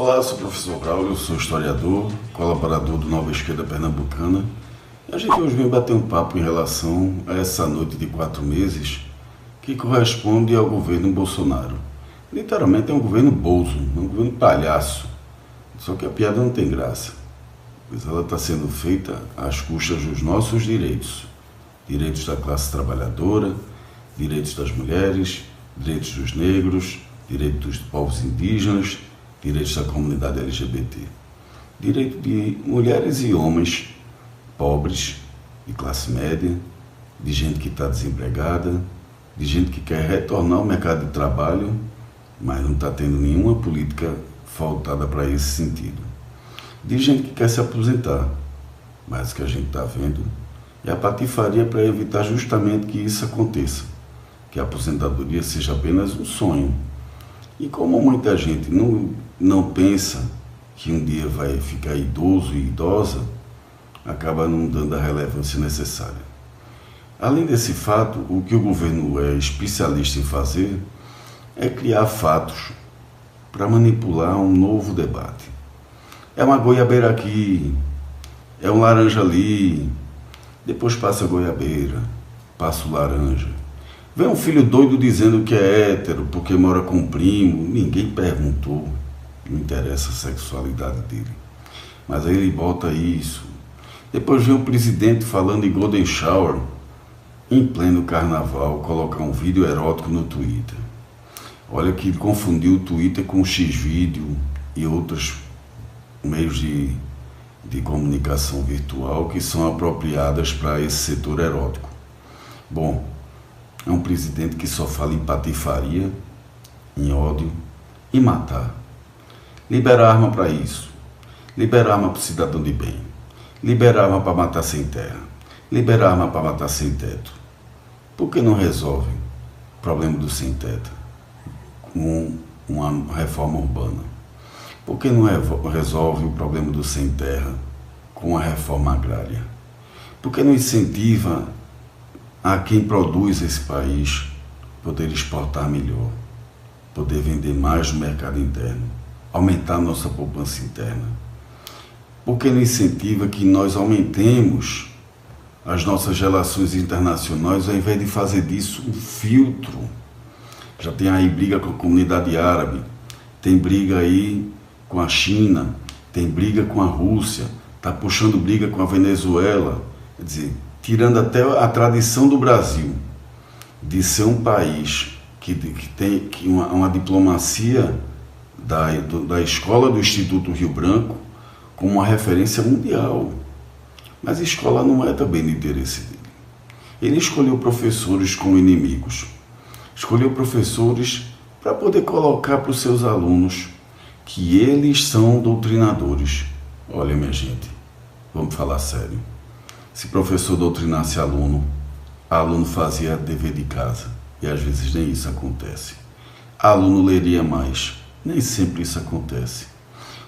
Olá, eu sou o professor Braulio, sou historiador, colaborador do Nova Esquerda Pernambucana. E a gente hoje vem bater um papo em relação a essa noite de 4 meses que corresponde ao governo Bolsonaro. Literalmente é um governo Bolso, um governo palhaço. Só que a piada não tem graça, pois ela está sendo feita às custas dos nossos direitos. Direitos da classe trabalhadora, direitos das mulheres, direitos dos negros, direitos dos povos indígenas, direitos da comunidade LGBT, direito de mulheres e homens pobres, de classe média, de gente que está desempregada, de gente que quer retornar ao mercado de trabalho, mas não está tendo nenhuma política voltada para esse sentido. De gente que quer se aposentar, mas o que a gente está vendo é a patifaria para evitar justamente que isso aconteça, que a aposentadoria seja apenas um sonho. E como muita gente não pensa que um dia vai ficar idoso e idosa, acaba não dando a relevância necessária. Além desse fato, o que o governo é especialista em fazer é criar fatos para manipular um novo debate. É uma goiabeira aqui, é um laranja ali, depois passa a goiabeira, passa o laranja. Vem um filho doido dizendo que é hétero porque mora com um primo, ninguém perguntou, não interessa a sexualidade dele. Mas aí ele bota isso. Depois vem o presidente falando em Golden Shower, em pleno carnaval, colocar um vídeo erótico no Twitter. Olha que ele confundiu o Twitter com o Xvideo e outros meios de comunicação virtual que são apropriadas para esse setor erótico. Bom, é um presidente que só fala em patifaria, em ódio e matar. Libera arma para isso. Libera arma para o cidadão de bem. Libera arma para matar sem terra. Libera arma para matar sem teto. Por que não resolve o problema do sem teto com uma reforma urbana? Por que não resolve o problema do sem terra com a reforma agrária? Por que não incentiva a quem produz esse país poder exportar melhor, poder vender mais no mercado interno, aumentar a nossa poupança interna? Por que não incentiva que nós aumentemos as nossas relações internacionais ao invés de fazer disso um filtro? Já tem aí briga com a comunidade árabe, tem briga aí com a China, tem briga com a Rússia, está puxando briga com a Venezuela, quer dizer, tirando até a tradição do Brasil de ser um país que tem uma diplomacia da escola do Instituto Rio Branco como uma referência mundial. Mas a escola não é também do interesse dele. Ele escolheu professores como inimigos, escolheu professores para poder colocar para os seus alunos que eles são doutrinadores. Olha, minha gente, vamos falar sério. Se professor doutrinasse aluno fazia dever de casa, e às vezes nem isso acontece. Aluno leria mais, nem sempre isso acontece.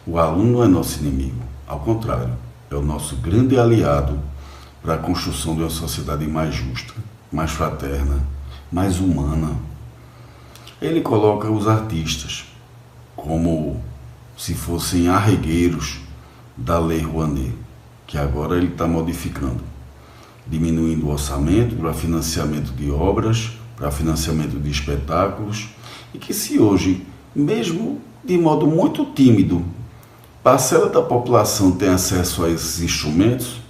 O aluno não é nosso inimigo, ao contrário, é o nosso grande aliado para a construção de uma sociedade mais justa, mais fraterna, mais humana. Ele coloca os artistas como se fossem arregueiros da Lei Rouanet, que agora ele está modificando, diminuindo o orçamento para financiamento de obras, para financiamento de espetáculos, e que se hoje, mesmo de modo muito tímido, parcela da população tem acesso a esses instrumentos,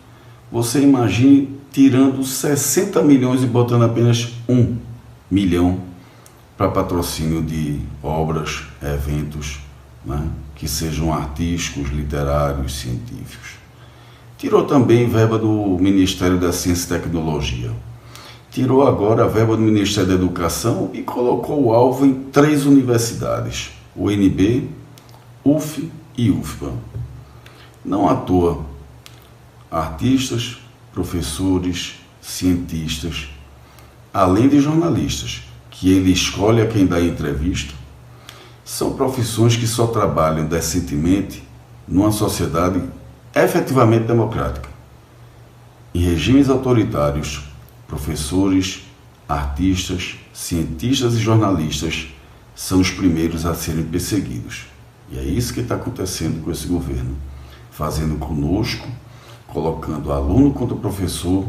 você imagine tirando 60 milhões e botando apenas 1 milhão para patrocínio de obras, eventos, né, que sejam artísticos, literários, científicos. Tirou também verba do Ministério da Ciência e Tecnologia. Tirou agora a verba do Ministério da Educação e colocou o alvo em 3 universidades, UNB, UF e UFBA. Não à toa, artistas, professores, cientistas, além de jornalistas, que ele escolhe a quem dá entrevista, são profissões que só trabalham decentemente numa sociedade efetivamente democrática. Em regimes autoritários, professores, artistas, cientistas e jornalistas são os primeiros a serem perseguidos. E é isso que está acontecendo com esse governo, fazendo conosco, colocando aluno contra professor,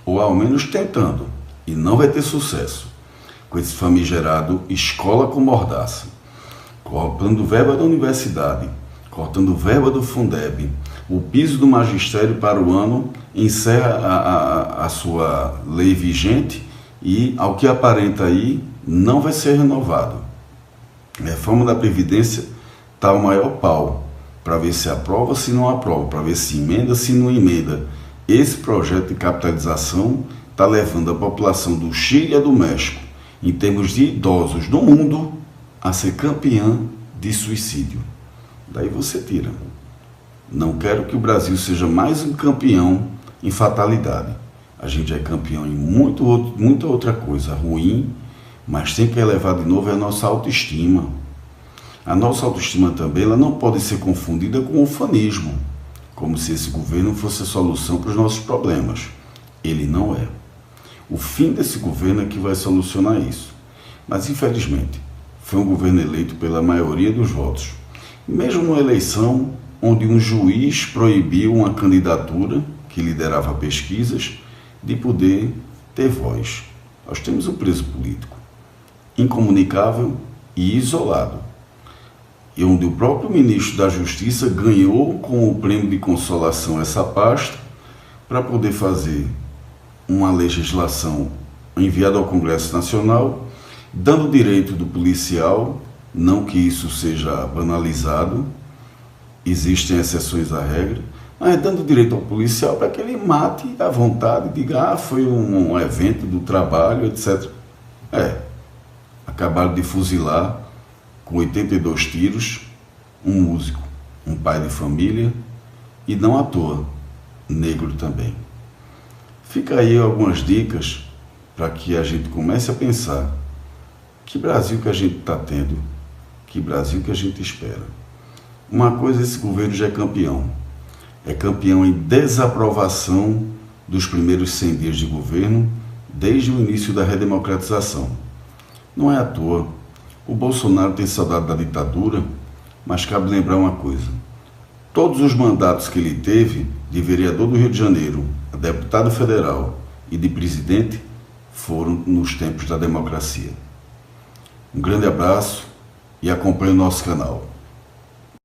ou ao menos tentando, e não vai ter sucesso, com esse famigerado escola com mordaça, cortando verba da universidade, cortando verba do Fundeb, o piso do magistério para o ano encerra a sua lei vigente e, ao que aparenta aí, não vai ser renovado. A reforma da Previdência está o maior pau, para ver se aprova, se não aprova, para ver se emenda, se não emenda. Esse projeto de capitalização está levando a população do Chile e do México, em termos de idosos do mundo, a ser campeã de suicídio. Daí você tira. Não quero que o Brasil seja mais um campeão em fatalidade. A gente é campeão em muita outra coisa ruim, mas tem que elevar de novo a nossa autoestima. A nossa autoestima também ela não pode ser confundida com o ufanismo, como se esse governo fosse a solução para os nossos problemas. Ele não é. O fim desse governo é que vai solucionar isso. Mas, infelizmente, foi um governo eleito pela maioria dos votos. Mesmo numa eleição onde um juiz proibiu uma candidatura que liderava pesquisas de poder ter voz. Nós temos um preso político, incomunicável e isolado, e onde o próprio ministro da Justiça ganhou com o prêmio de consolação essa pasta para poder fazer uma legislação enviada ao Congresso Nacional, dando o direito do policial, não que isso seja banalizado, existem exceções à regra, mas dando direito ao policial para que ele mate à vontade, diga, foi um evento do trabalho, etc. Acabaram de fuzilar com 82 tiros um músico, um pai de família e não à toa, negro também. Fica aí algumas dicas para que a gente comece a pensar que Brasil que a gente está tendo, que Brasil que a gente espera. Uma coisa, esse governo já é campeão em desaprovação dos primeiros 100 dias de governo desde o início da redemocratização. Não é à toa, o Bolsonaro tem saudade da ditadura, mas cabe lembrar uma coisa, todos os mandatos que ele teve de vereador do Rio de Janeiro, a deputado federal e de presidente foram nos tempos da democracia. Um grande abraço e acompanhe o nosso canal.